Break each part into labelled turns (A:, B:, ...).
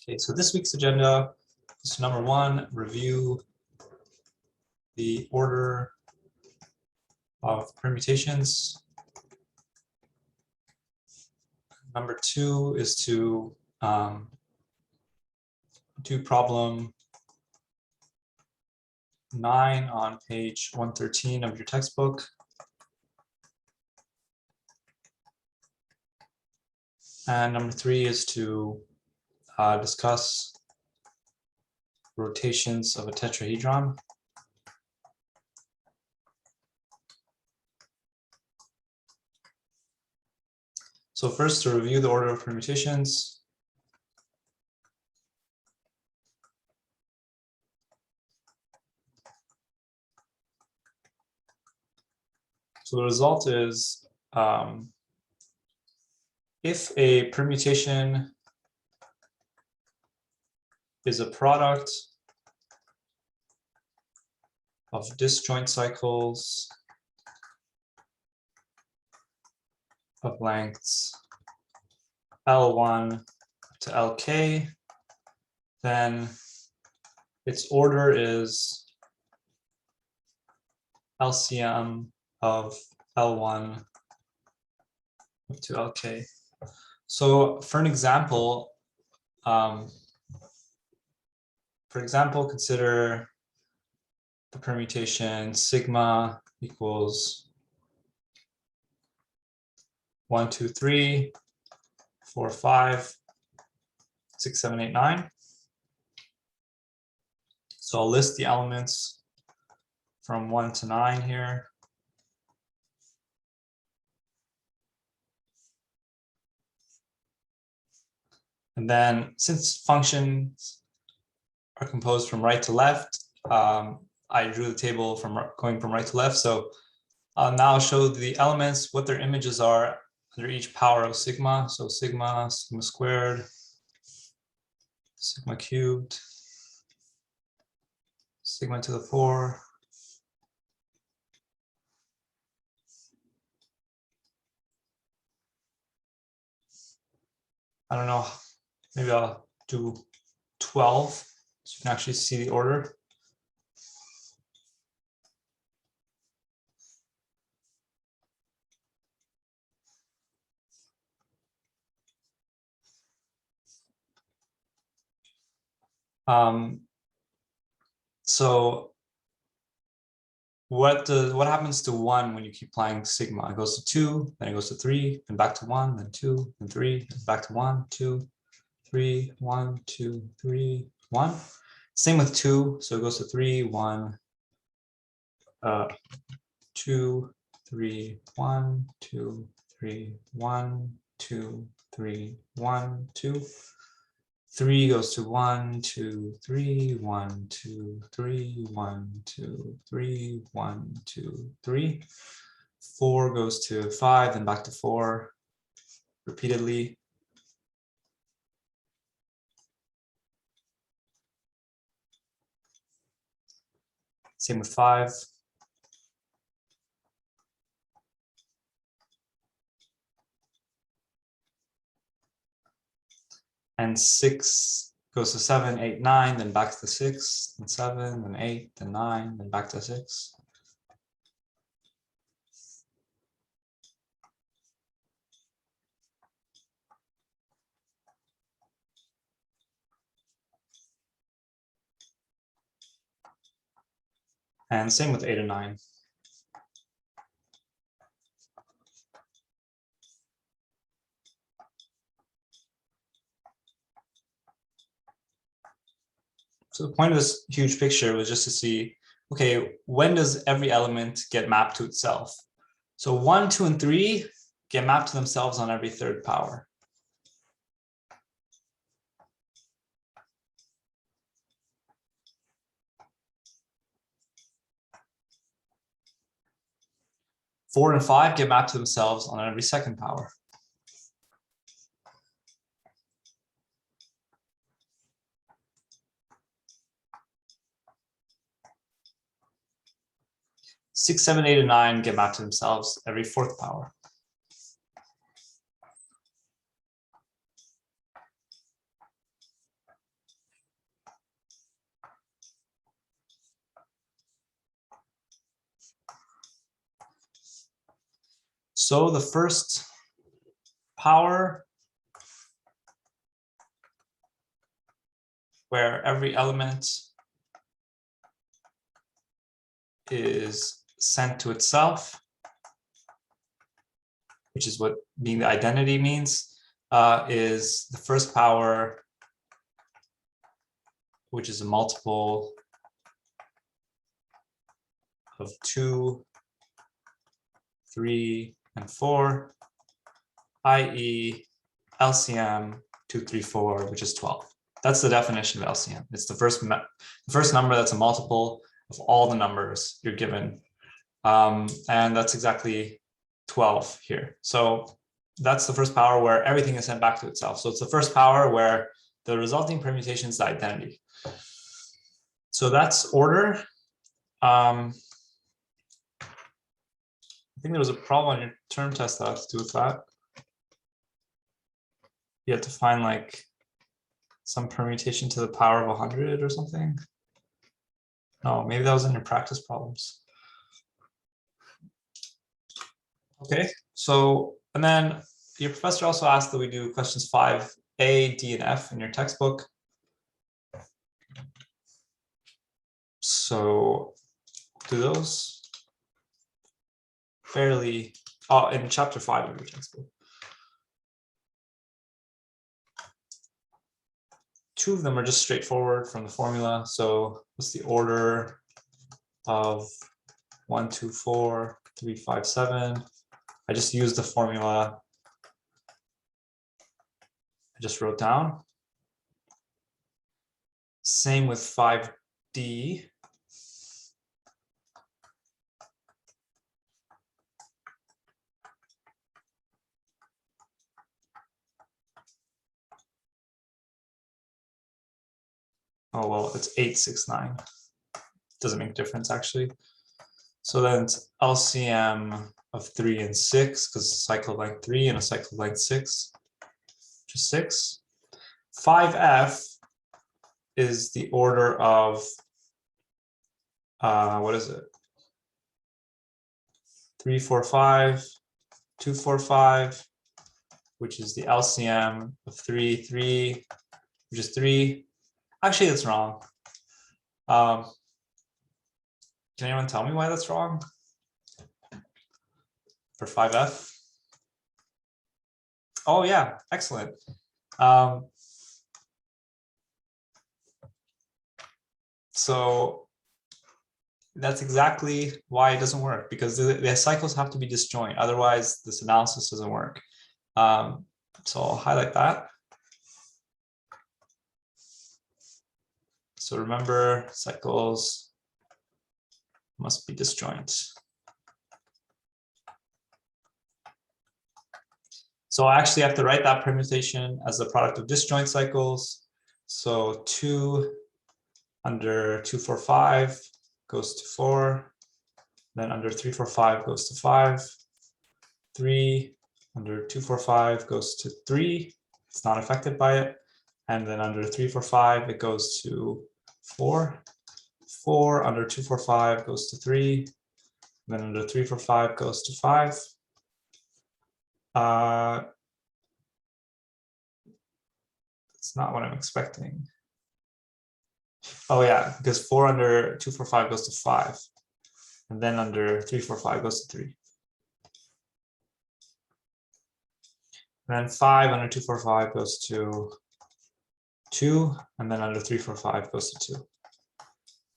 A: Okay, so this week's agenda is number 1, review the order of permutations. Number 2 is to do problem 9 on page 113 of your textbook. And number 3 is to discuss rotations of a tetrahedron. So first, to review the order of permutations. So the result is if a permutation is a product of disjoint cycles of lengths L1 to Lk, then its order is LCM of L1 up to Lk. So for an example, consider the permutation sigma equals 1, 2, 3, 4, 5, 6, 7, 8, 9. So I'll list the elements from 1 to 9 here. And then since functions are composed from right to left, I drew the table from going from right to left. So I'll now show the elements, what their images are under each power of sigma. So sigma, sigma squared, sigma cubed, sigma to the 4, I don't know, maybe I'll do 12 so you can actually see the order. So what happens to 1 when you keep applying sigma? It goes to 2, then it goes to 3, then back to 1, then 2, then 3, then back to 1, 2, 3, 1, 2, 3, 1. Same with 2, so it goes to 3, 1, 2, 3, 1, 2, 3, 1, 2, 3, 1, 2. 3 goes to 1, 2, 3, 1, 2, 3, 1, 2, 3, 1, 2, 3. 4 goes to 5, then back to 4 repeatedly. Same with 5. And 6 goes to 7, 8, 9, then back to 6, then 7, then 8, then 9, then back to 6. And same with 8 and 9. So the point of this huge picture was just to see, okay, when does every element get mapped to itself? So 1, 2, and 3 get mapped to themselves on every third power. Four and 5 get mapped to themselves on every second power. Six, 7, 8, and 9 get mapped to themselves every fourth power. So the first power where every element is sent to itself, which is what being the identity means, is the first power, which is a multiple of 2, 3, and 4, i.e. LCM 2, 3, 4, which is 12. That's the definition of LCM. It's the first number that's a multiple of all the numbers you're given. And that's exactly 12 here. So that's the first power where everything is sent back to itself. So it's the first power where the resulting permutation is the identity. So that's order. I think there was a problem on your term test that had to do with that. You had to find like some permutation to the power of 100 or something. No, maybe that was in your practice problems. Okay, so, and then your professor also asked that we do questions 5A, D, and F in your textbook. So do those fairly, in chapter 5 of your textbook. 2 of them are just straightforward from the formula. So what's the order of 1, 2, 4, 3, 5, 7? I just used the formula I just wrote down. Same with 5D. Oh, well, it's 8, 6, 9. Doesn't make a difference, actually. So then it's LCM of 3 and 6, because cycle length 3 and a cycle length 6, which is 6. 5F is the order of, what is it? 3, 4, 5, 2, 4, 5, which is the LCM of 3, 3, which is 3. Actually, that's wrong. Can anyone tell me why that's wrong? For 5F? Oh yeah, excellent. So that's exactly why it doesn't work, because the cycles have to be disjoint. Otherwise, this analysis doesn't work. So I'll highlight that. So remember, cycles must be disjoint. So I actually have to write that permutation as the product of disjoint cycles. So 2 under 2, 4, 5 goes to 4. Then under 3, 4, 5 goes to 5. 3 under 2, 4, 5 goes to 3. It's not affected by it. And then under 3, 4, 5, it goes to 4. 4 under 2, 4, 5 goes to 3. Then under 3, 4, 5 goes to 5. It's not what I'm expecting. Oh yeah, because 4 under 2, 4, 5 goes to 5. And then under 3, 4, 5 goes to 3. And then 5 under 2, 4, 5 goes to 2. And then under 3, 4, 5 goes to 2.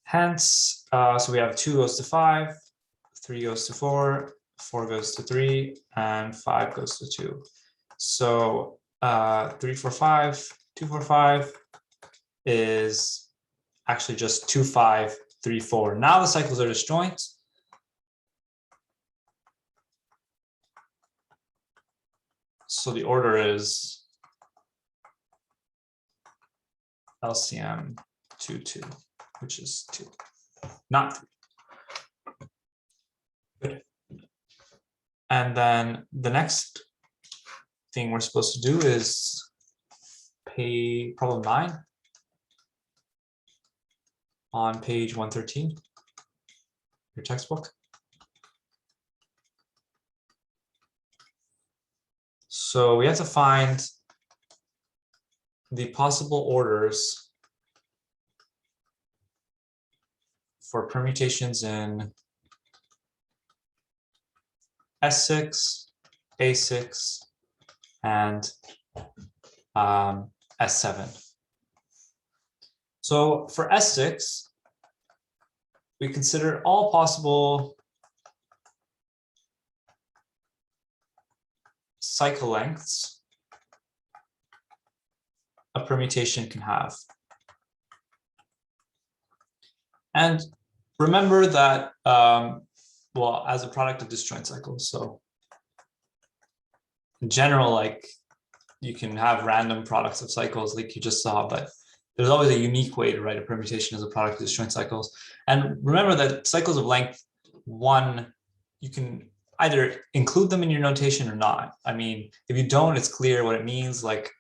A: Hence, so we have 2 goes to 5, 3 goes to 4, 4 goes to 3, and 5 goes to 2. So 3, 4, 5, 2, 4, 5 is actually just 2, 5, 3, 4. Now the cycles are disjoint. So the order is LCM 2, 2, which is 2, not 3. Good. And then the next thing we're supposed to do is pay problem 9 on page 113, your textbook. So we have to find the possible orders for permutations in S6, A6, and S7. So for S6, we consider all possible cycle lengths a permutation can have. And remember that, well, as a product of disjoint cycles, so in general, like you can have random products of cycles like you just saw, but there's always a unique way to write a permutation as a product of disjoint cycles. And remember that cycles of length 1, you can either include them in your notation or not. I mean, if you don't, it's clear what it means. Like,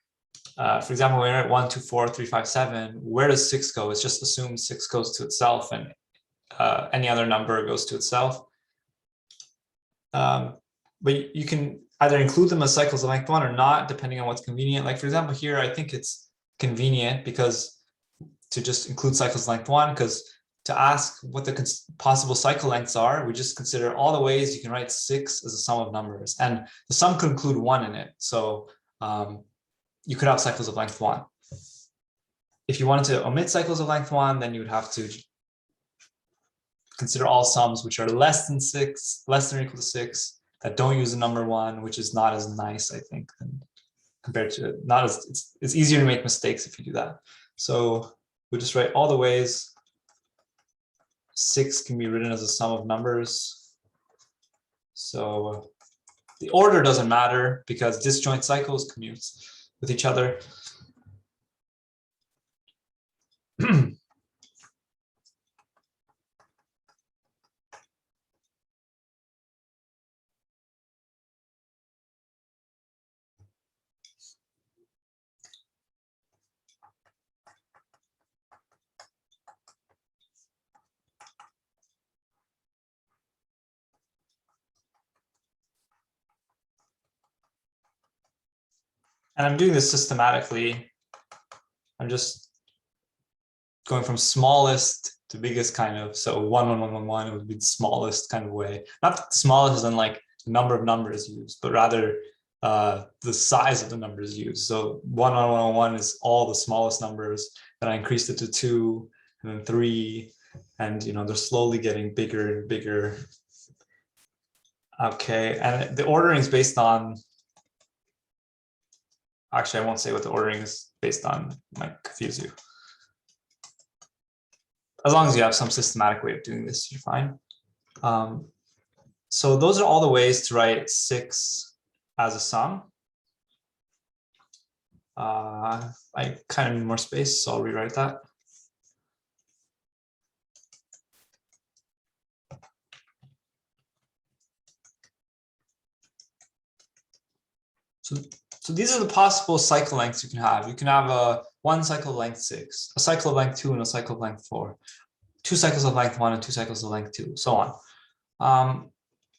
A: for example, when we're at 1, 2, 4, 3, 5, 7, where does 6 go? It's just assumed 6 goes to itself and any other number goes to itself. But you can either include them as cycles of length 1 or not, depending on what's convenient. Like, for example, here, I think it's convenient because to just include cycles of length 1, because to ask what the possible cycle lengths are, we just consider all the ways you can write 6 as a sum of numbers. And the sum could include 1 in it. So you could have cycles of length 1. If you wanted to omit cycles of length 1, then you would have to consider all sums which are less than 6, less than or equal to 6, that don't use the number 1, which is not as nice, I think, than compared to not as, it's easier to make mistakes if you do that. So we just write all the ways 6 can be written as a sum of numbers. So the order doesn't matter because disjoint cycles commute with each other. And I'm doing this systematically. I'm just going from smallest to biggest kind of. So 1, 1, 1, 1, 1 would be the smallest kind of way. Not the smallest as in like the number of numbers used, but rather the size of the numbers used. So 1, 1, 1, 1 is all the smallest numbers. Then I increased it to 2 and then 3. And they're slowly getting bigger and bigger. Okay, and the ordering is based on, actually, I won't say what the ordering is based on, it might confuse you. As long as you have some systematic way of doing this, you're fine. So those are all the ways to write 6 as a sum. I kind of need more space, so I'll rewrite that. So these are the possible cycle lengths you can have. You can have a 1 cycle of length 6, a cycle of length 2, and a cycle of length 4, 2 cycles of length 1 and 2 cycles of length 2, so on.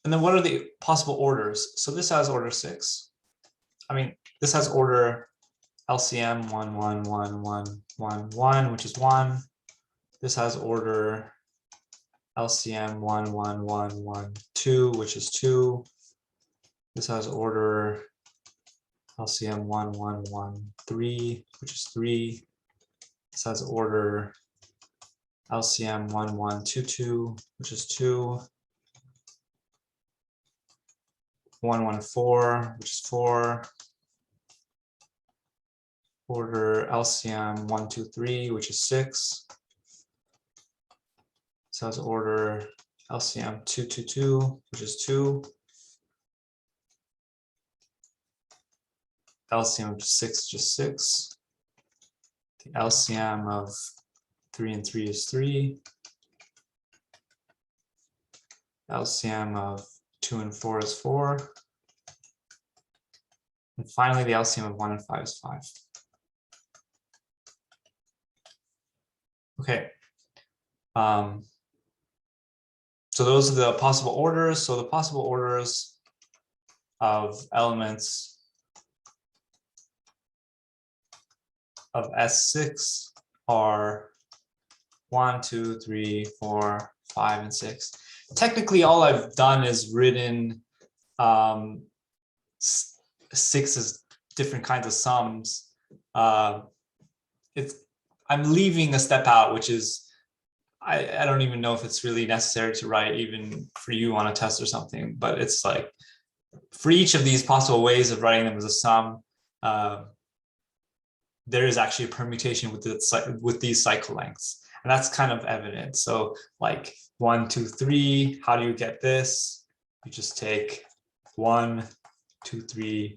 A: And then what are the possible orders? So this has order 6. I mean, this has order LCM 1, 1, 1, 1, 1, 1, which is 1. This has order LCM 1, 1, 1, 1, 2, which is 2. This has order LCM 1, 1, 1, 3, which is 3. This has order LCM 1, 1, 2, 2, which is 2. 1, 1, 4, which is 4. Order LCM 1, 2, 3, which is 6. This has order LCM 2, 2, 2, which is 2. LCM of 6, just 6. The LCM of 3 and 3 is 3. LCM of 2 and 4 is 4. And finally, the LCM of 1 and 5 is 5. Okay. So those are the possible orders. So the possible orders of elements of S6 are 1, 2, 3, 4, 5, and 6. Technically, all I've done is written 6 as different kinds of sums. I'm leaving a step out, which is I don't even know if it's really necessary to write even for you on a test or something, but it's like for each of these possible ways of writing them as a sum, there is actually a permutation with these cycle lengths. And that's kind of evident. So like 1, 2, 3, how do you get this? You just take 1, 2, 3,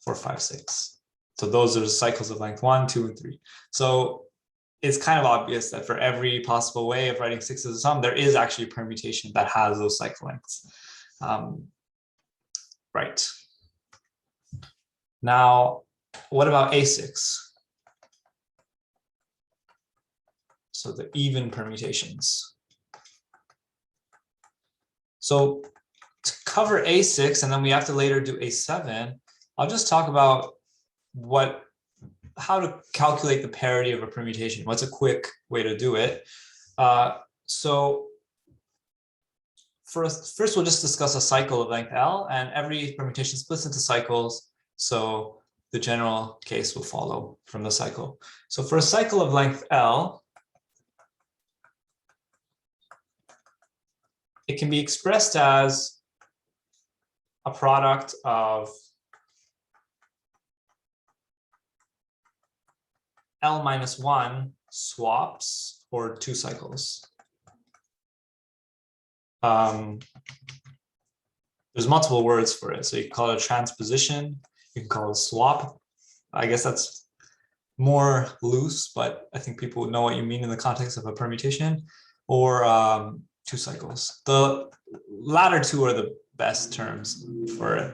A: 4, 5, 6. So those are the cycles of length 1, 2, and 3. So it's kind of obvious that for every possible way of writing 6 as a sum, there is actually a permutation that has those cycle lengths. Right. Now, what about A6? So the even permutations. So to cover A6, and then we have to later do A7, I'll just talk about how to calculate the parity of a permutation. What's a quick way to do it? So first we'll just discuss a cycle of length L, and every permutation splits into cycles. So the general case will follow from the cycle. So for a cycle of length L, it can be expressed as a product of L minus 1 swaps or 2 cycles. There's multiple words for it. So you can call it a transposition, you can call it a swap. I guess that's more loose, but I think people would know what you mean in the context of a permutation, or 2 cycles. The latter two are the best terms for it.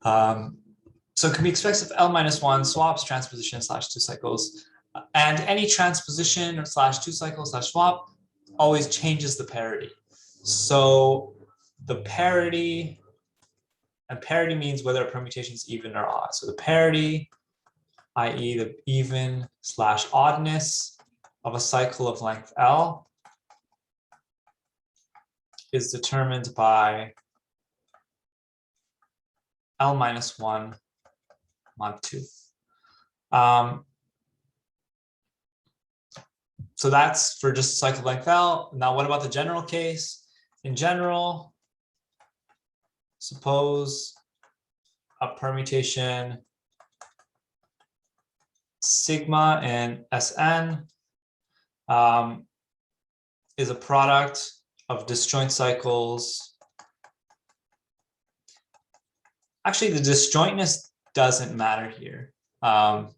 A: So it can be expressed if L minus 1 swaps, transposition / 2 cycles, and any transposition or / 2 cycles / swap always changes the parity. So the parity, and parity means whether a permutation is even or odd. So the parity, i.e. the even / oddness of a cycle of length L, is determined by L minus 1 mod 2. So that's for just cycle length L. Now, what about the general case? In general, suppose a permutation sigma and Sn is a product of disjoint cycles. Actually, the disjointness doesn't matter here, but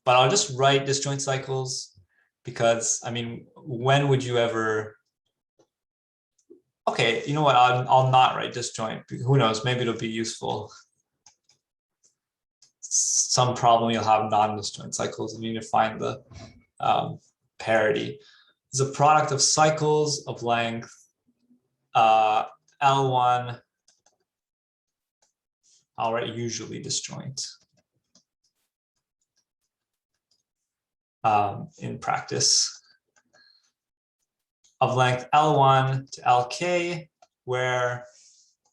A: I'll just write disjoint cycles because, I mean, when would you ever? Okay, you know what? I'll not write disjoint. Who knows? Maybe it'll be useful. Some problem you'll have non-disjoint cycles, and you need to find the parity. It's a product of cycles of length L1. I'll write usually disjoint in practice, of length L1 to LK, where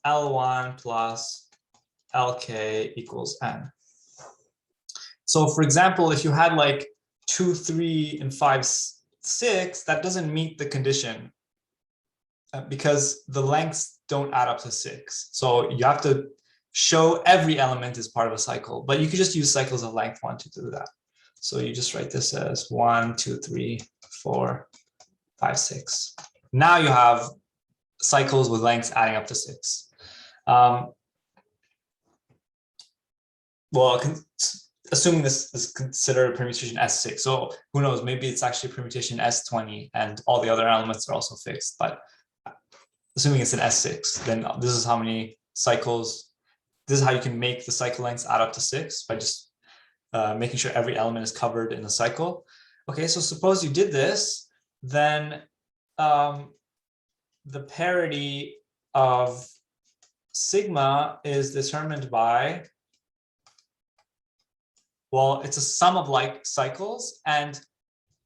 A: L1 plus LK equals N. So for example, if you had like 2, 3, and 5, 6, that doesn't meet the condition because the lengths don't add up to 6. So you have to show every element is part of a cycle, but you could just use cycles of length 1 to do that. So you just write this as 1, 2, 3, 4, 5, 6. Now you have cycles with lengths adding up to 6. Well, assuming this is considered a permutation S6. So who knows, maybe it's actually a permutation S20 and all the other elements are also fixed. But assuming it's an S6, then this is how many cycles, this is how you can make the cycle lengths add up to 6 by just making sure every element is covered in the cycle. Okay, so suppose you did this, then the parity of sigma is determined by Well, it's a sum of like cycles, and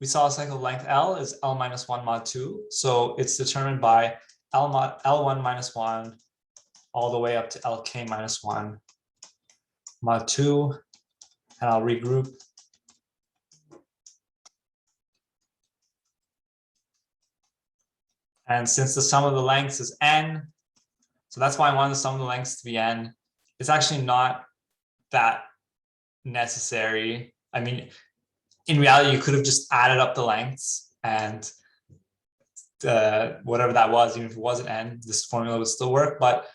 A: we saw a cycle length L is L minus 1 mod 2. So it's determined by L1 minus 1 all the way up to LK minus 1 mod 2. And I'll regroup. And since the sum of the lengths is n, so that's why I wanted the sum of the lengths to be n. It's actually not that necessary. I mean, in reality, you could have just added up the lengths and whatever that was, even if it wasn't n, this formula would still work. But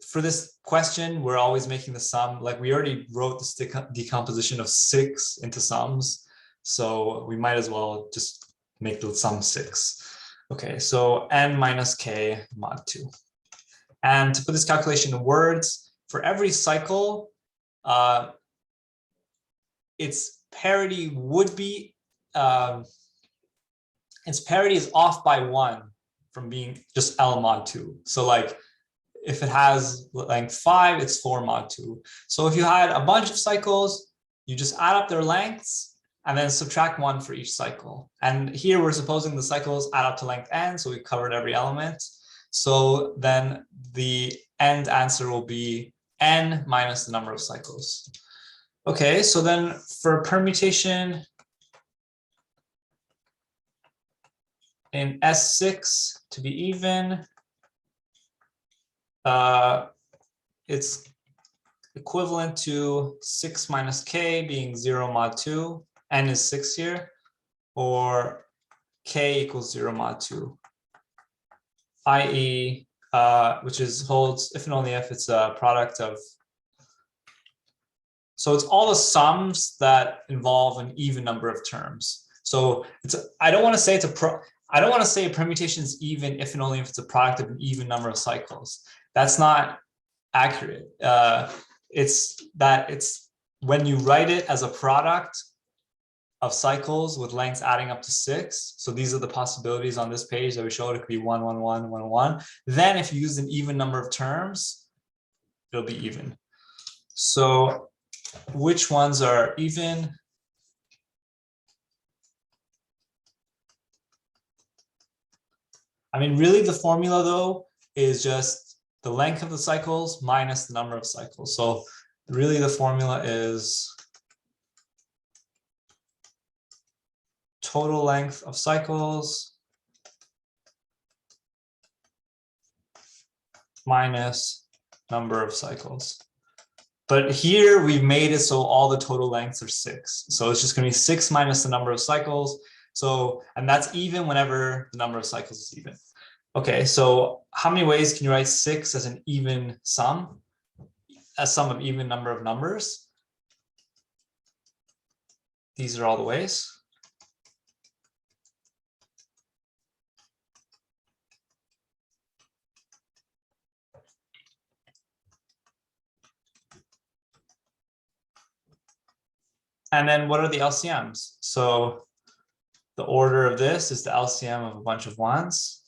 A: for this question, we're always making the sum. Like we already wrote this decomposition of 6 into sums. So we might as well just make the sum 6. Okay, so n minus k mod 2. And to put this calculation in words, for every cycle, its parity would be, its parity is off by 1 from being just L mod 2. So like if it has length 5, it's 4 mod 2. So if you had a bunch of cycles, you just add up their lengths and then subtract 1 for each cycle. And here we're supposing the cycles add up to length n, so we covered every element. So then the end answer will be n minus the number of cycles. Okay, so then for permutation in S6 to be even, it's equivalent to 6 minus k being 0 mod 2, n is 6 here, or k equals 0 mod 2, i.e. Which is holds if and only if it's a product of, so it's all the sums that involve an even number of terms. So it's I don't want to say a permutation is even if and only if it's a product of an even number of cycles. That's not accurate. It's when you write it as a product of cycles with lengths adding up to 6. So these are the possibilities on this page that we showed. It could be 1, 1, 1, 1, 1. Then if you use an even number of terms, it'll be even. So which ones are even? I mean, really the formula though is just the length of the cycles minus the number of cycles. So really the formula is total length of cycles minus number of cycles. But here we've made it so all the total lengths are 6. So it's just going to be 6 minus the number of cycles. So, and that's even whenever the number of cycles is even. Okay, so how many ways can you write 6 as an even sum? A sum of even number of numbers. These are all the ways. And then what are the LCMs? So the order of this is the LCM of a bunch of 1s.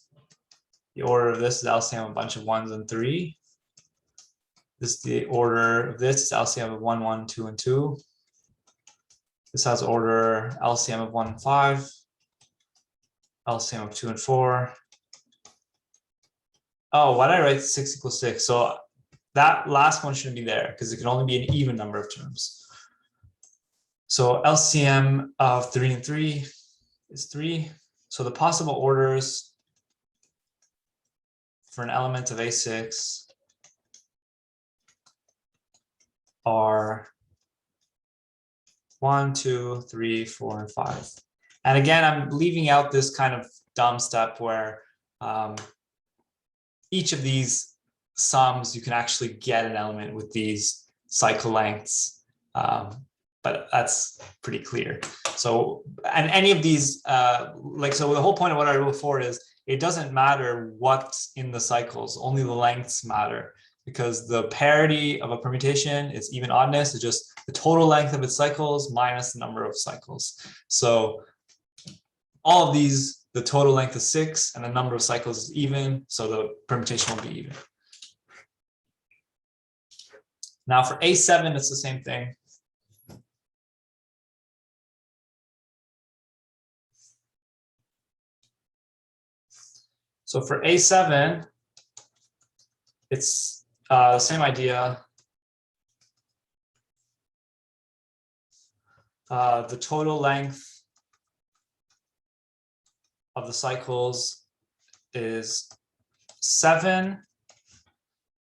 A: The order of this is the LCM of a bunch of 1s and 3. This is the order of this is LCM of 1, 1, 2, and 2. This has order LCM of 1 and 5, LCM of 2 and 4. Oh, why did I write 6 equals 6? So that last one shouldn't be there because it can only be an even number of terms. So LCM of 3 and 3 is 3. So the possible orders for an element of A6 are 1, 2, 3, 4, and 5. And again, I'm leaving out this kind of dumb step where each of these sums, you can actually get an element with these cycle lengths. But that's pretty clear. So, and any of these, so the whole point of what I wrote before is it doesn't matter what's in the cycles, only the lengths matter, because the parity of a permutation, its even oddness, is just the total length of its cycles minus the number of cycles. So all of these, the total length is 6 and the number of cycles is even, so the permutation will be even. Now for A7, it's the same thing. So for A7, it's the same idea. The total length of the cycles is 7.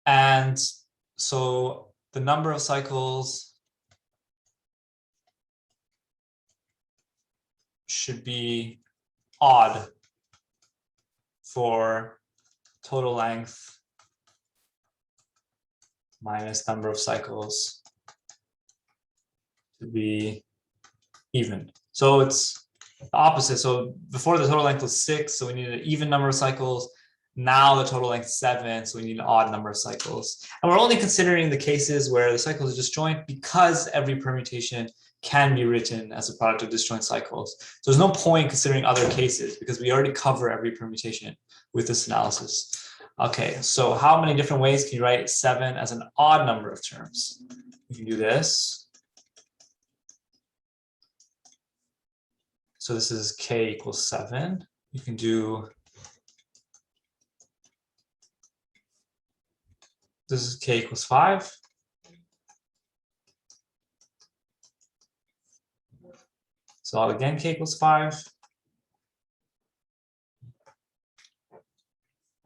A: And so the number of cycles should be odd for total length minus number of cycles to be even. So it's the opposite. So before the total length was 6, so we needed an even number of cycles. Now the total length is 7, so we need an odd number of cycles. And we're only considering the cases where the cycles are disjoint because every permutation can be written as a product of disjoint cycles. So there's no point considering other cases because we already cover every permutation with this analysis. Okay, so how many different ways can you write 7 as an odd number of terms? You can do this. So this is k equals 7. You can do, this is k equals 5. So again, k equals 5.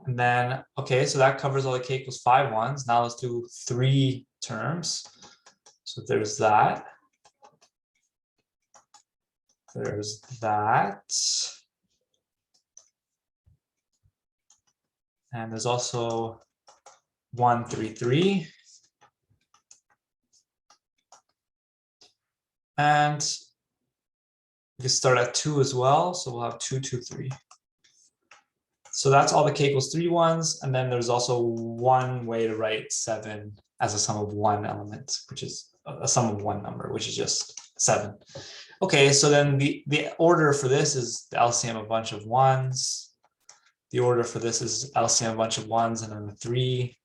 A: And then, okay, so that covers all the k equals 5 ones. Now let's do 3 terms. So there's that. There's that. And there's also 1, 3, 3. And we can start at 2 as well. So we'll have 2, 2, 3. So that's all the k equals 3 ones. And then there's also one way to write 7 as a sum of one element, which is a sum of one number, which is just 7. Okay, so then the order for this is the LCM of a bunch of 1s. The order for this is LCM of a bunch of 1s and then a 3.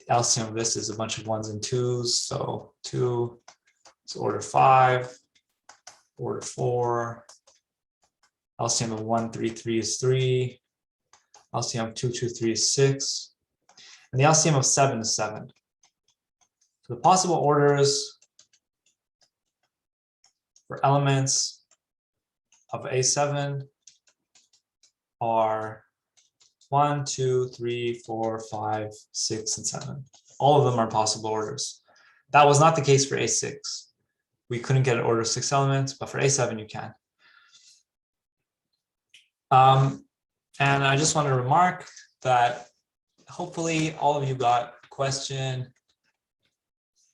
A: The LCM of this is a bunch of 1s and 2s. So 2 is order 5, order 4. LCM of 1, 3, 3 is 3. LCM of 2, 2, 3 is 6. And the LCM of 7 is 7. So the possible orders for elements of A7 are 1, 2, 3, 4, 5, 6, and 7. All of them are possible orders. That was not the case for A6. We couldn't get an order of 6 elements, but for A7 you can. And I just want to remark that hopefully all of you got question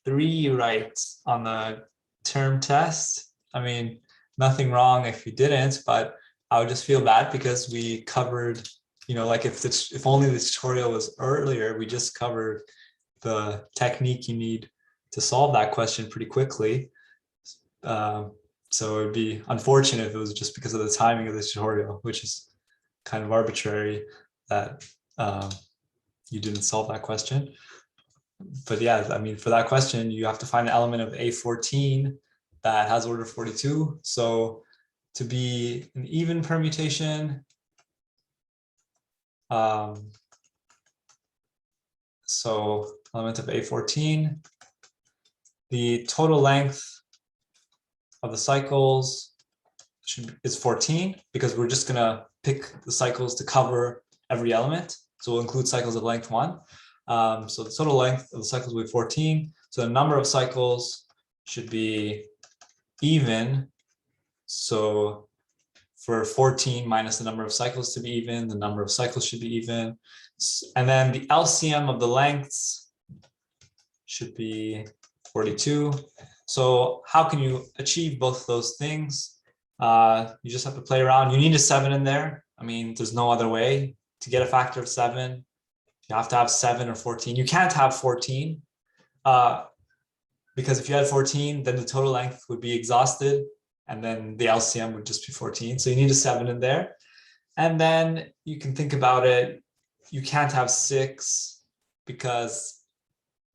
A: 3 right on the term test. I mean, nothing wrong if you didn't, but I would just feel bad because we covered, you know, like if only the tutorial was earlier, we just covered the technique you need to solve that question pretty quickly. So it would be unfortunate if it was just because of the timing of the tutorial, which is kind of arbitrary that you didn't solve that question. But yeah, I mean, for that question, you have to find an element of A14 that has order 42. So to be an even permutation, so element of A14, the total length of the cycles is 14 because we're just gonna pick the cycles to cover every element. So we'll include cycles of length 1. So the total length of the cycles will be 14. So the number of cycles should be even. So for 14 minus the number of cycles to be even, the number of cycles should be even. And then the LCM of the lengths should be 42. So how can you achieve both of those things? You just have to play around. You need a 7 in there. I mean, there's no other way to get a factor of 7. You have to have 7 or 14. You can't have 14 because if you had 14, then the total length would be exhausted and then the LCM would just be 14. So you need a 7 in there. And then you can think about it. You can't have 6 because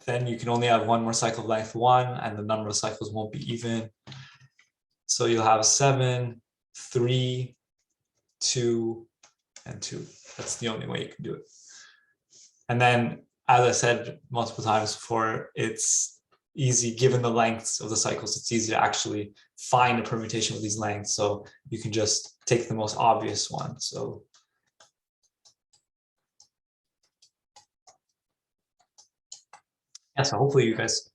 A: then you can only have one more cycle of length 1 and the number of cycles won't be even. So you'll have 7, 3, 2, and 2. That's the only way you can do it. And then, as I said multiple times before, it's easy, given the lengths of the cycles, it's easy to actually find a permutation with these lengths. So you can just take the most obvious one. So yeah, so hopefully you guys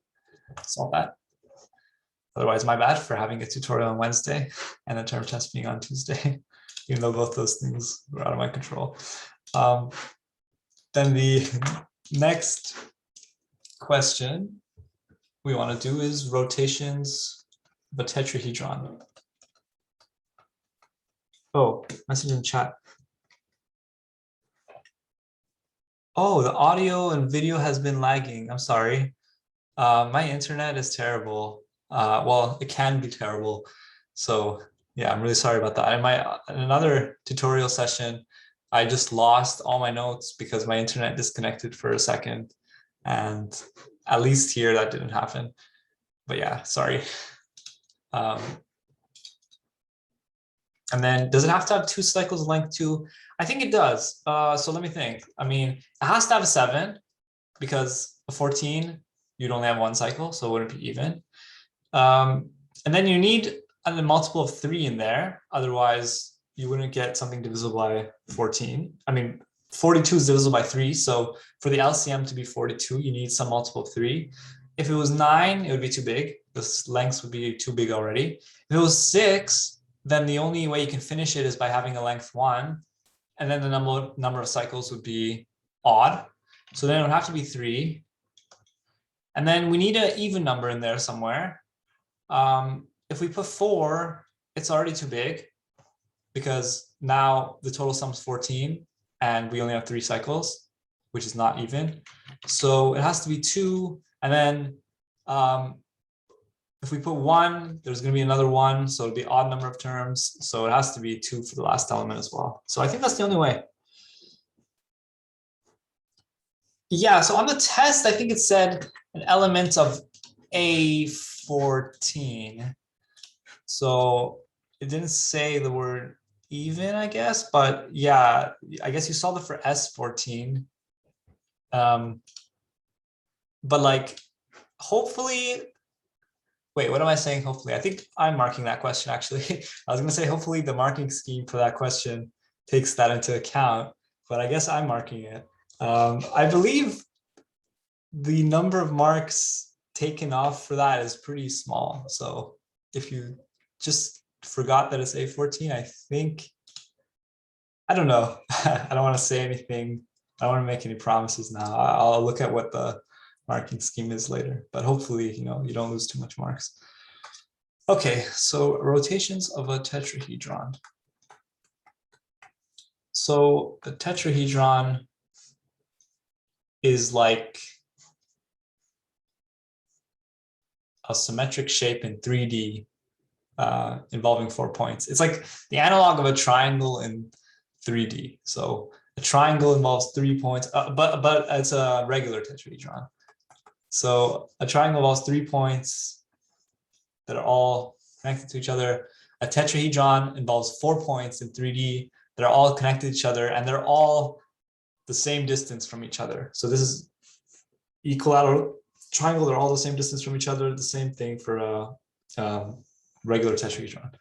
A: solve that. Otherwise, my bad for having a tutorial on Wednesday and a term test being on Tuesday, even though both those things were out of my control. Then the next question we want to do is rotations of a tetrahedron. Oh, message in chat. Oh, the audio and video has been lagging. I'm sorry. My internet is terrible. Well, it can be terrible. So yeah, I'm really sorry about that. In another tutorial session, I just lost all my notes because my internet disconnected for a second. And at least here that didn't happen. But yeah, sorry. And then does it have to have 2 cycles of length 2? I think it does. So let me think. I mean, it has to have a 7 because a 14, you'd only have 1 cycle, so it wouldn't be even. And then you need a multiple of 3 in there. Otherwise, you wouldn't get something divisible by 14. I mean, 42 is divisible by 3. So for the LCM to be 42, you need some multiple of 3. If it was 9, it would be too big. The lengths would be too big already. If it was 6, then the only way you can finish it is by having a length 1. And then the number of cycles would be odd. So then it would have to be 3. And then we need an even number in there somewhere. If we put 4, it's already too big because now the total sum is 14 and we only have 3 cycles, which is not even. So it has to be 2. And then if we put 1, there's going to be another 1. So it'll be odd number of terms. So it has to be 2 for the last element as well. So I think that's the only way. Yeah, so on the test, I think it said an element of A14. So it didn't say the word even, I guess, but yeah, I guess you solved it for S14. But like, hopefully, wait, what am I saying? Hopefully, I think I'm marking that question actually. I was gonna say, hopefully the marking scheme for that question takes that into account, but I guess I'm marking it. I believe the number of marks taken off for that is pretty small. So if you just forgot that it's A14, I think, I don't know. I don't want to say anything. I don't want to make any promises now. I'll look at what the marking scheme is later, but hopefully, you don't lose too much marks. Okay, so rotations of a tetrahedron. So a tetrahedron is like a symmetric shape in 3D involving 4 points. It's like the analog of a triangle in 3D. So a triangle involves 3 points, but it's a regular tetrahedron. So a triangle involves 3 points that are all connected to each other. A tetrahedron involves 4 points in 3D that are all connected to each other, and they're all the same distance from each other. So this is equilateral triangle, they're all the same distance from each other, the same thing for a regular tetrahedron.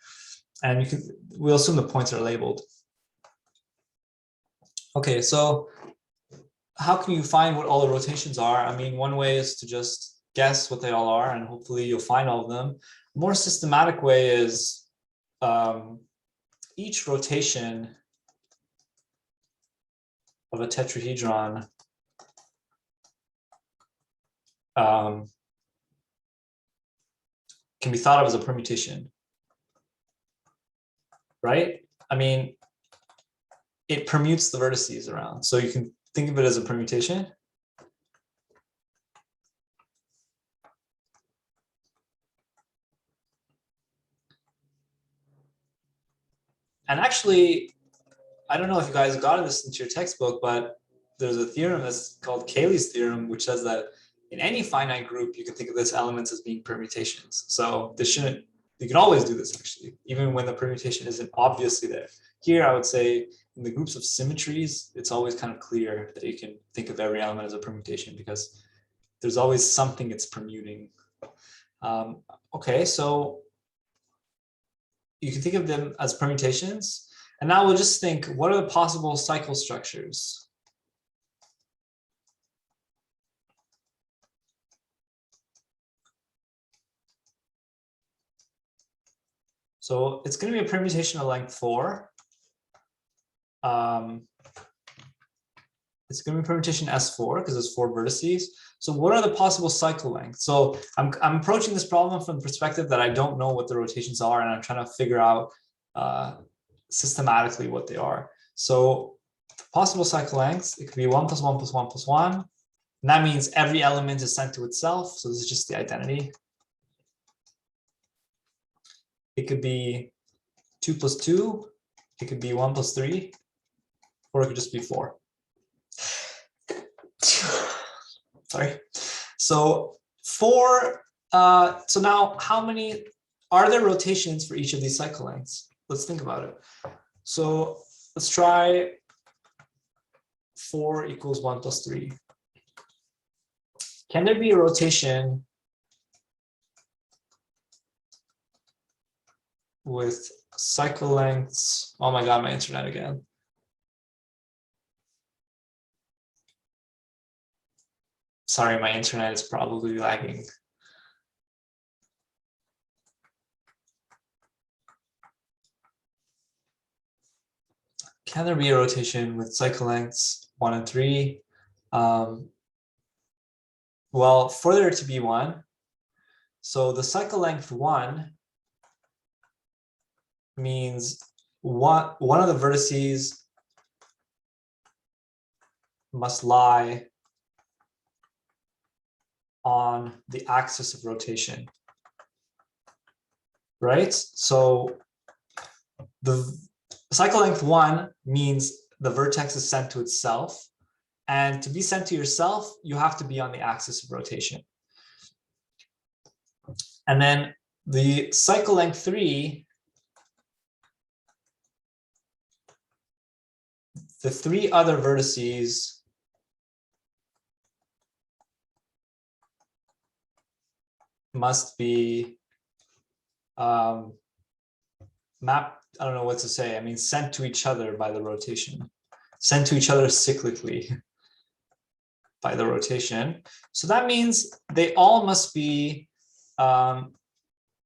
A: And we'll assume the points are labeled. Okay, so how can you find what all the rotations are? I mean, one way is to just guess what they all are, and hopefully you'll find all of them. A more systematic way is each rotation of a tetrahedron can be thought of as a permutation, right? I mean, it permutes the vertices around. So you can think of it as a permutation. And actually, I don't know if you guys got this into your textbook, but there's a theorem that's called Cayley's theorem, which says that in any finite group, you can think of these elements as being permutations. So you can always do this actually, even when the permutation isn't obviously there. Here, I would say in the groups of symmetries, it's always kind of clear that you can think of every element as a permutation because there's always something it's permuting. Okay, so you can think of them as permutations. And now we'll just think, what are the possible cycle structures? So it's going to be a permutation of length 4. It's going to be permutation S4 because there's 4 vertices. So what are the possible cycle lengths? So I'm approaching this problem from the perspective that I don't know what the rotations are, and I'm trying to figure out systematically what they are. So the possible cycle lengths, it could be 1 + 1 + 1 + 1. And that means every element is sent to itself. So this is just the identity. It could be 2 + 2. It could be 1 + 3. Or it could just be 4. Sorry. So 4. So now how many are there rotations for each of these cycle lengths? Let's think about it. So let's try 4 = 1 + 3. Can there be a rotation with cycle lengths? Oh my God, my internet again. Sorry, my internet is probably lagging. Can there be a rotation with cycle lengths 1 and 3? Well, for there to be one, so the cycle length 1 means one of the vertices must lie on the axis of rotation, right? So the cycle length 1 means the vertex is sent to itself. And to be sent to yourself, you have to be on the axis of rotation. And then the cycle length 3, the 3 other vertices must be mapped, I don't know what to say. I mean, sent to each other by the rotation, sent to each other cyclically by the rotation. So that means they all must be,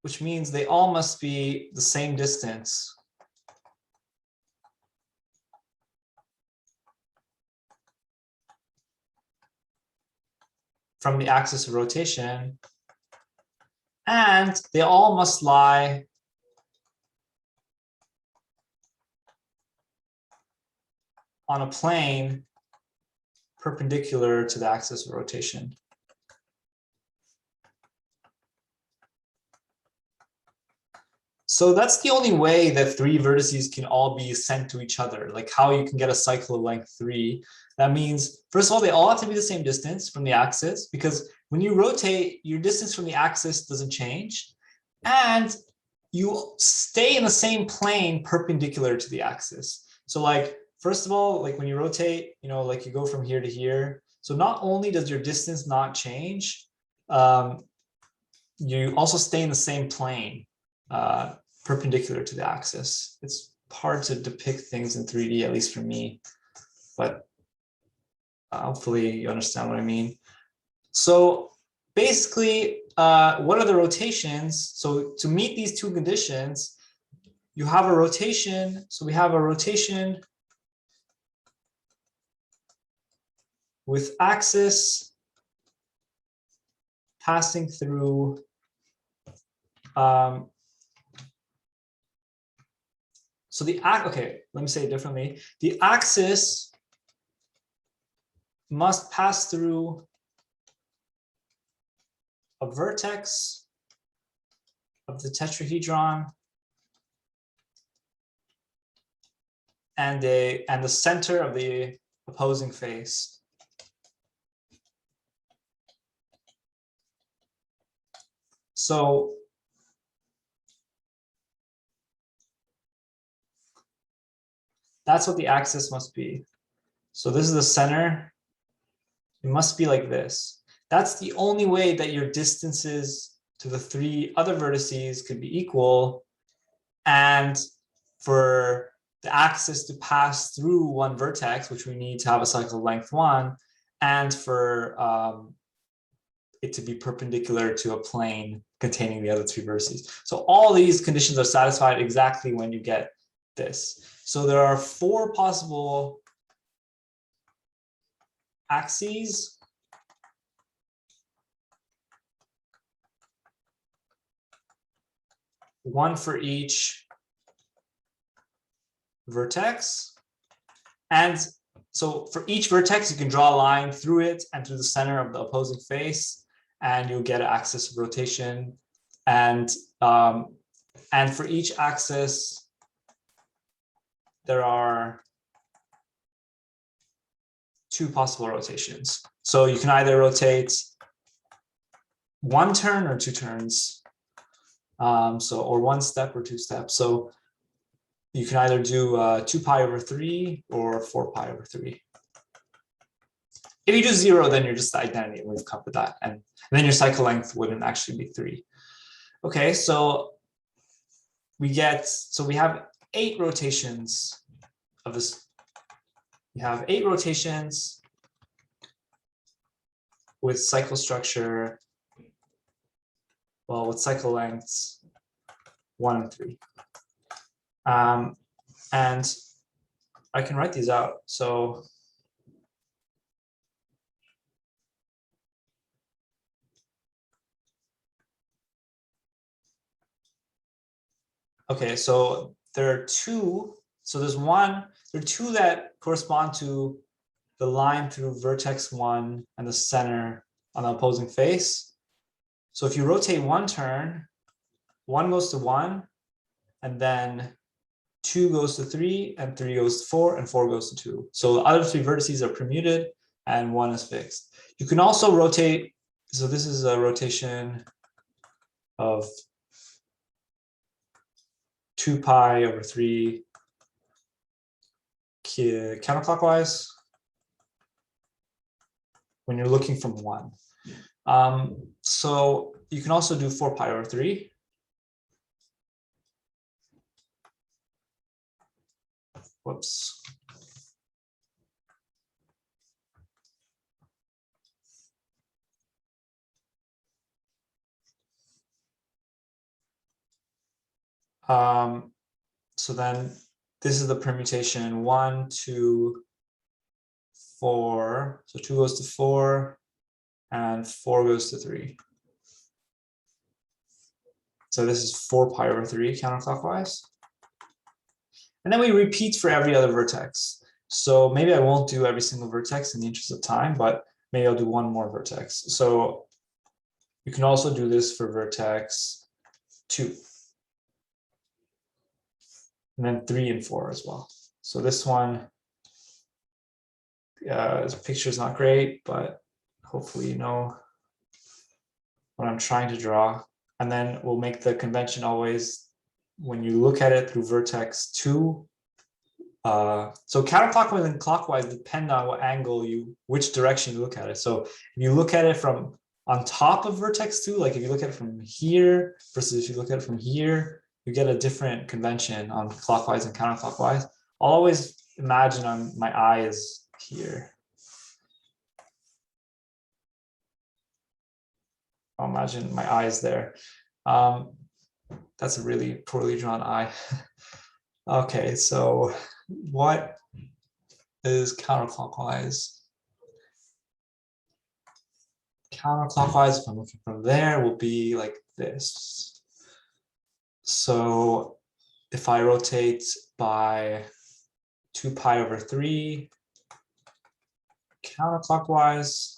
A: which means they all must be the same distance from the axis of rotation, and they all must lie on a plane perpendicular to the axis of rotation. So that's the only way that 3 vertices can all be sent to each other, like how you can get a cycle of length 3. That means, first of all, they all have to be the same distance from the axis, because when you rotate, your distance from the axis doesn't change, and you stay in the same plane perpendicular to the axis. So like, first of all, like when you rotate, you know, like you go from here to here. So not only does your distance not change, you also stay in the same plane perpendicular to the axis. It's hard to depict things in 3D, at least for me, but hopefully you understand what I mean. So basically, what are the rotations? So to meet these 2 conditions, you have a rotation. So we have a rotation with axis passing through so okay, let me say it differently. The axis must pass through a vertex of the tetrahedron and the center of the opposing face. So That's what the axis must be. So this is the center. It must be like this. That's the only way that your distances to the 3 other vertices could be equal. And for the axis to pass through one vertex, which we need to have a cycle length 1, and for it to be perpendicular to a plane containing the other 3 vertices. So all these conditions are satisfied exactly when you get this. So there are 4 possible axes. One for each vertex. And so for each vertex, you can draw a line through it and through the center of the opposing face, and you'll get an axis of rotation. And for each axis, there are 2 possible rotations. So you can either rotate 1 turn or 2 turns. Or 1 step or 2 steps. So you can either do 2 pi over 3 or 4 pi over 3. If you do 0, then you're just the identity, and we've covered that. And then your cycle length wouldn't actually be 3. Okay, so we have 8 rotations of this. We have 8 rotations with cycle structure, well, with cycle lengths 1 and 3. And I can write these out. So okay, so there are 2. So there are 2 that correspond to the line through vertex 1 and the center on the opposing face. So if you rotate 1 turn, 1 goes to 1, and then 2 goes to 3, and 3 goes to 4, and 4 goes to 2. So the other 3 vertices are permuted, and 1 is fixed. You can also rotate. So this is a rotation of 2 pi over 3 counterclockwise when you're looking from 1. So you can also do 4 pi over 3. Whoops. So then this is the permutation 1, 2, 4. So 2 goes to 4, and 4 goes to 3. So this is 4 pi over 3 counterclockwise. And then we repeat for every other vertex. So maybe I won't do every single vertex in the interest of time, but maybe I'll do 1 more vertex. So you can also do this for vertex 2. And then 3 and 4 as well. So this one, this picture is not great, but hopefully you know what I'm trying to draw. And then we'll make the convention always, when you look at it through vertex 2, so counterclockwise and clockwise depend on what angle which direction you look at it. So if you look at it from on top of vertex 2, like if you look at it from here versus if you look at it from here, you get a different convention on clockwise and counterclockwise. I'll always imagine my eye is here. I'll imagine my eye is there. That's a really poorly drawn eye. Okay, so what is counterclockwise? Counterclockwise, if I'm looking from there, will be like this. So if I rotate by 2 pi over 3 counterclockwise,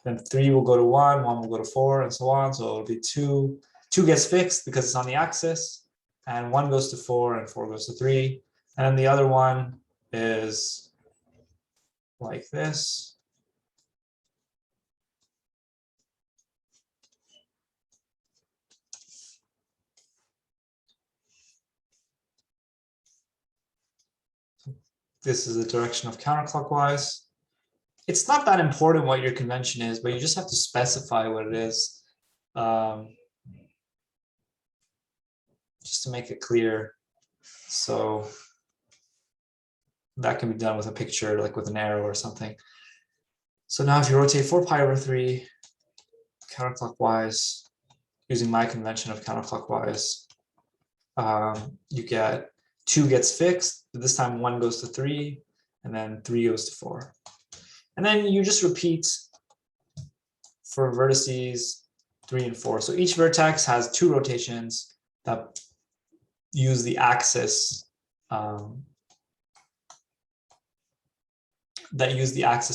A: then 3 will go to 1, 1 will go to 4, and so on. So it'll be 2. 2 gets fixed because it's on the axis, and 1 goes to 4, and 4 goes to 3. And then the other one is like this. This is the direction of counterclockwise. It's not that important what your convention is, but you just have to specify what it is, just to make it clear. So that can be done with a picture, like with an arrow or something. So now if you rotate 4 pi over 3 counterclockwise, using my convention of counterclockwise, you get 2 gets fixed, but this time 1 goes to 3, and then 3 goes to 4. And then you just repeat for vertices 3 and 4. So each vertex has 2 rotations that use the axis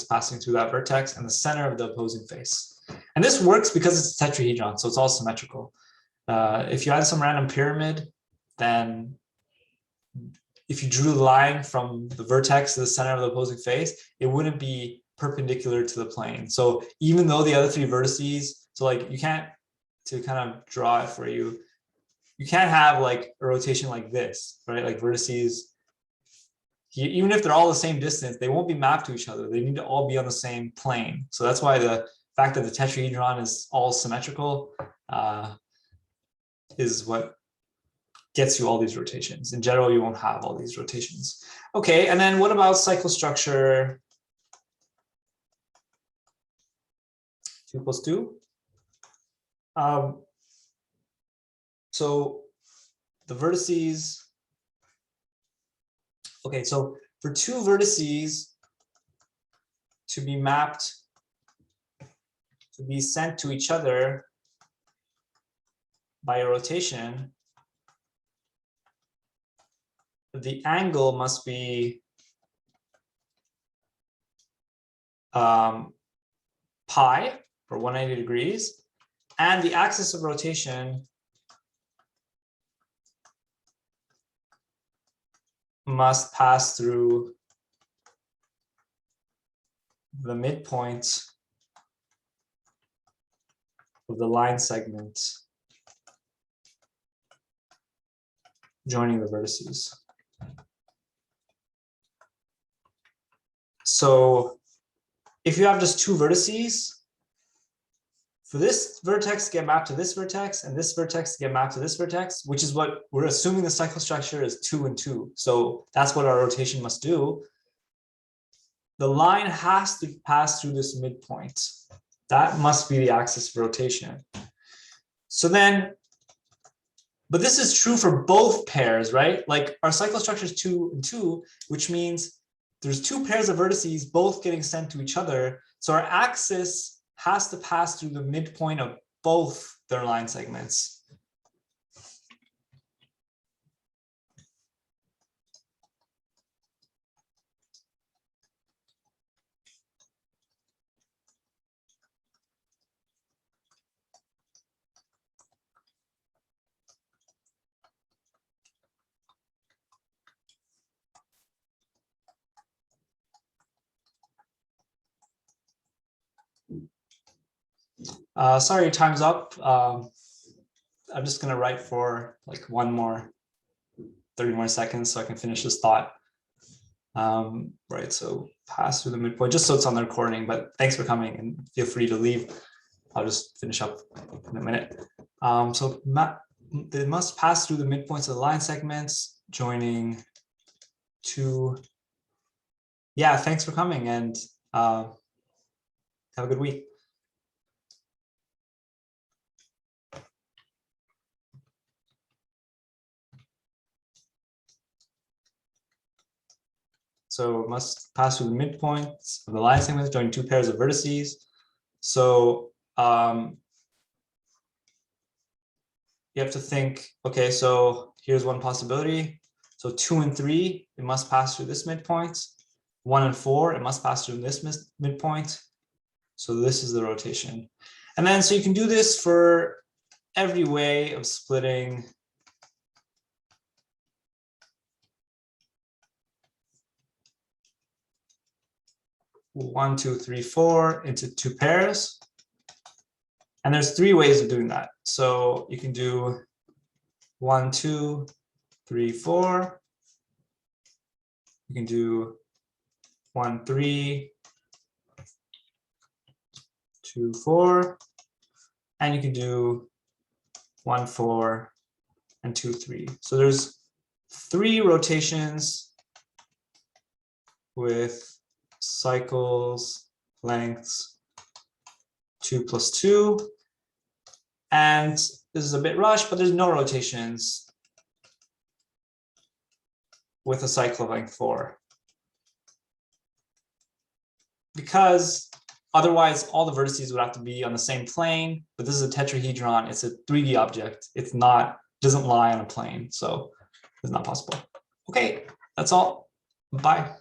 A: passing through that vertex and the center of the opposing face. And this works because it's a tetrahedron, so it's all symmetrical. If you had some random pyramid, then if you drew the line from the vertex to the center of the opposing face, it wouldn't be perpendicular to the plane. So even though the other 3 vertices, so like you can't, to kind of draw it for you, you can't have like a rotation like this, right? Like vertices, even if they're all the same distance, they won't be mapped to each other. They need to all be on the same plane. So that's why the fact that the tetrahedron is all symmetrical is what gets you all these rotations. In general, you won't have all these rotations. Okay, and then what about cycle structure 2 + 2? So the vertices, okay, so for 2 vertices to be mapped, to be sent to each other by a rotation, the angle must be pi, or 180 degrees, and the axis of rotation must pass through the midpoint of the line segment joining the vertices. So if you have just 2 vertices, for this vertex to get mapped to this vertex and this vertex to get mapped to this vertex, which is what we're assuming the cycle structure is 2 and 2. So that's what our rotation must do. The line has to pass through this midpoint. That must be the axis of rotation. So then, but this is true for both pairs, right? Like our cycle structure is 2 and 2, which means there's 2 pairs of vertices both getting sent to each other. So our axis has to pass through the midpoint of both their line segments. Sorry, time's up. I'm just going to write for like 30 more seconds so I can finish this thought. Right, so pass through the midpoint, just so it's on the recording, but thanks for coming and feel free to leave. I'll just finish up in a minute. So they must pass through the midpoints of the line segments, joining 2. Yeah, thanks for coming and have a good week. So it must pass through the midpoints of the line segments, joining 2 pairs of vertices. So you have to think, okay, so here's one possibility. So 2 and 3, it must pass through this midpoint. 1 and 4, it must pass through this midpoint. So this is the rotation. And then, so you can do this for every way of splitting one, 2, 3, 4 into 2 pairs. And there's 3 ways of doing that. So you can do 1, 2, 3, 4. You can do 1, 3, 2, 4, and you can do 1, 4, and 2, 3. So there's 3 rotations with cycles lengths 2 plus 2. And this is a bit rushed, but there's no rotations with a cycle of length 4. Because otherwise all the vertices would have to be on the same plane, but this is a tetrahedron, it's a 3D object. It's not, doesn't lie on a plane, so it's not possible. Okay, that's all. Bye.